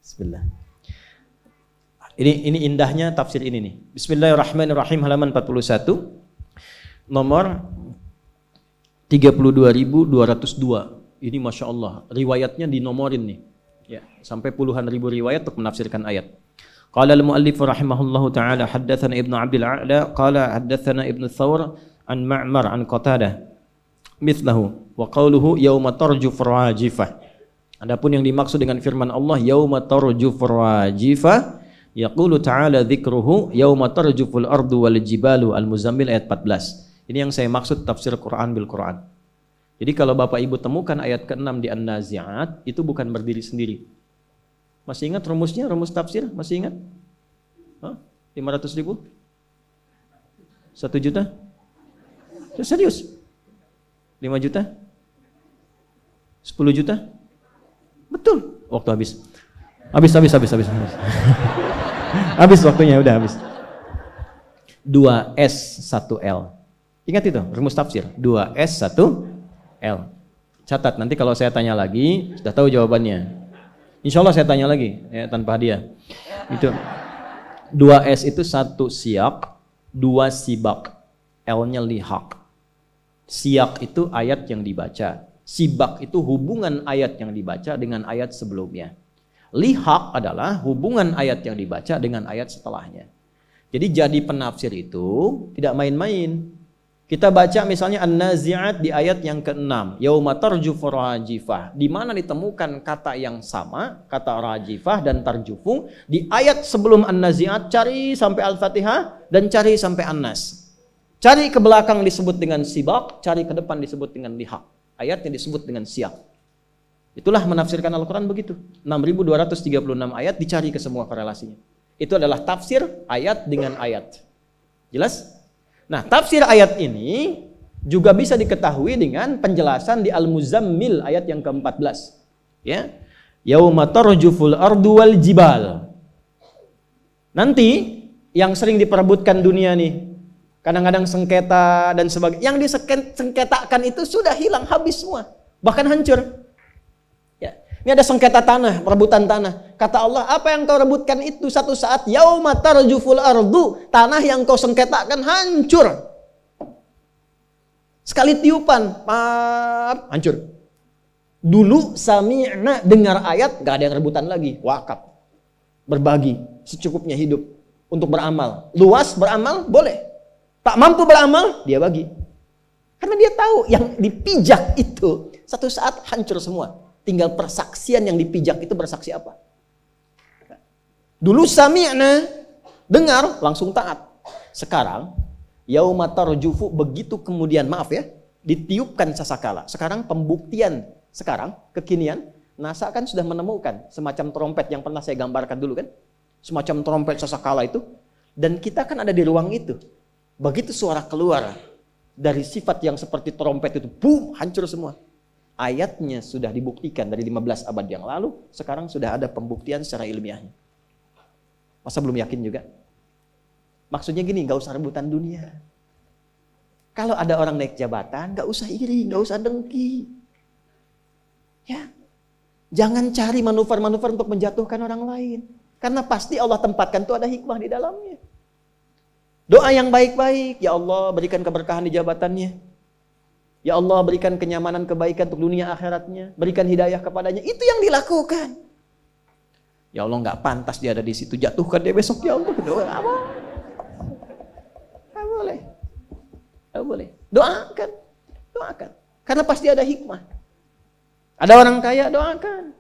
Bismillah. Ini indahnya tafsir ini nih. Bismillahirrahmanirrahim, halaman 41. Nomor 32.202. Ini Masya Allah, riwayatnya dinomorin nih. Ya, sampai puluhan ribu riwayat untuk menafsirkan ayat. Qala al-muallif rahimahullahu ta'ala haddatsana Ibnu Abdul A'la qala haddatsana Ibnu Thawr an Ma'mar an Qatadah mithlahu wa qawluhu yauma tarjuf rajifah. Adapun yang dimaksud dengan firman Allah yauma tarjuf rajifah, yaqulu ta'ala dzikruhu yauma tarjuful ardu wal jibalu, Al-Muzammil ayat 14. Ini yang saya maksud tafsir Quran bil Quran. Jadi kalau Bapak Ibu temukan ayat ke-6 di An-Nazi'at, itu bukan berdiri sendiri. Masih ingat rumusnya, rumus tafsir? Masih ingat? 500 ribu? 1 juta? Serius? 5 juta? 10 juta? Betul. Waktu habis. Habis. Habis waktunya, udah habis. 2S 1L. Ingat itu, rumus tafsir. 2S 1L. Catat, nanti kalau saya tanya lagi sudah tahu jawabannya. Insya Allah saya tanya lagi ya, tanpa hadiah. Itu 2S itu 1 siyak, 2 sibak, L-nya lihaq. Siyak itu ayat yang dibaca, sibak itu hubungan ayat yang dibaca dengan ayat sebelumnya. Lihaq adalah hubungan ayat yang dibaca dengan ayat setelahnya. Jadi jadi penafsir itu tidak main-main. Kita baca misalnya An-Nazi'at di ayat yang ke-6, yauma tarjufu rajifah, di mana ditemukan kata yang sama, kata rajifah dan tarjufu di ayat sebelum An-Nazi'at, cari sampai Al-Fatihah dan cari sampai An-Nas. Cari ke belakang disebut dengan sibak, cari ke depan disebut dengan lihaq. Ayatnya disebut dengan siyak. Itulah menafsirkan Al-Quran begitu. 6.236 ayat dicari ke semua korelasinya. Itu adalah tafsir ayat dengan ayat. Jelas? Nah, tafsir ayat ini juga bisa diketahui dengan penjelasan di Al-Muzammil ayat yang ke-14. Ya. Yauma tarjuful ardu wal jibal. Nanti yang sering diperebutkan dunia nih, kadang-kadang sengketa dan sebagainya. Yang disengketakan itu sudah hilang, habis semua. Bahkan hancur. Ya. Ini ada sengketa tanah, perebutan tanah. Kata Allah, apa yang kau rebutkan itu satu saat yauma tarjuful ardu, tanah yang kau sengketakan hancur. Sekali tiupan, hancur. Dulu sami'na, dengar ayat, gak ada yang rebutan lagi. Wakaf. Berbagi, secukupnya hidup. Untuk beramal. Luas beramal, boleh. Tak mampu beramal, dia bagi. Karena dia tahu yang dipijak itu satu saat hancur semua. Tinggal persaksian yang dipijak itu bersaksi apa? Dulu sami'na, dengar, langsung taat. Sekarang, yauma tarjufu, begitu kemudian, maaf ya, ditiupkan sasakala. Sekarang pembuktian, sekarang, kekinian, NASA kan sudah menemukan semacam trompet yang pernah saya gambarkan dulu kan. Semacam trompet sasakala itu. Dan kita kan ada di ruang itu. Begitu suara keluar dari sifat yang seperti trompet itu, boom, hancur semua. Ayatnya sudah dibuktikan dari 15 abad yang lalu, sekarang sudah ada pembuktian secara ilmiahnya. Masa belum yakin juga? Maksudnya gini, gak usah rebutan dunia. Kalau ada orang naik jabatan, gak usah iri, gak usah dengki. Ya, jangan cari manuver-manuver untuk menjatuhkan orang lain. Karena pasti Allah tempatkan itu ada hikmah di dalamnya. Doa yang baik-baik, ya Allah berikan keberkahan di jabatannya. Ya Allah berikan kenyamanan, kebaikan untuk dunia akhiratnya. Berikan hidayah kepadanya, itu yang dilakukan. Ya Allah nggak pantas dia ada di situ, jatuhkan dia besok ya Allah. Doa apa? Nggak boleh, nggak boleh. Doakan, doakan. Karena pasti ada hikmah. Ada orang kaya, doakan,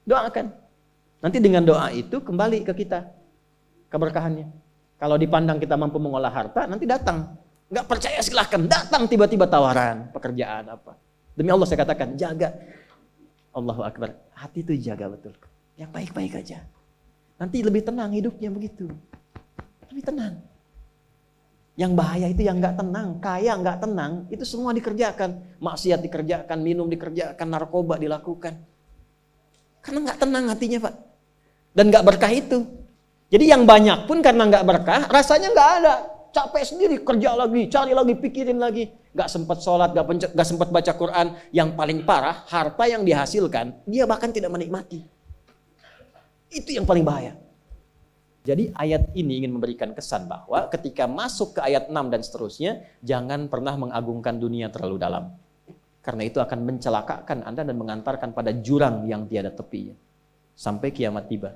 doakan. Nanti dengan doa itu kembali ke kita keberkahannya. Kalau dipandang kita mampu mengolah harta, nanti datang. Nggak percaya silahkan, datang tiba-tiba tawaran pekerjaan apa. Demi Allah saya katakan, jaga. Allahu Akbar, hati itu jaga betul. Yang baik-baik aja. Nanti lebih tenang hidupnya begitu. Lebih tenang. Yang bahaya itu yang nggak tenang, kaya nggak tenang, itu semua dikerjakan. Maksiat dikerjakan, minum dikerjakan, narkoba dilakukan. Karena nggak tenang hatinya Pak. Dan nggak berkah itu. Jadi yang banyak pun karena nggak berkah, rasanya nggak ada. capek sendiri, kerja lagi, cari lagi, pikirin lagi. Gak sempat sholat, gak sempat baca Quran. Yang paling parah, harta yang dihasilkan, dia bahkan tidak menikmati. Itu yang paling bahaya. Jadi ayat ini ingin memberikan kesan bahwa ketika masuk ke ayat 6 dan seterusnya, jangan pernah mengagungkan dunia terlalu dalam. Karena itu akan mencelakakan Anda dan mengantarkan pada jurang yang tiada tepinya. Sampai kiamat tiba.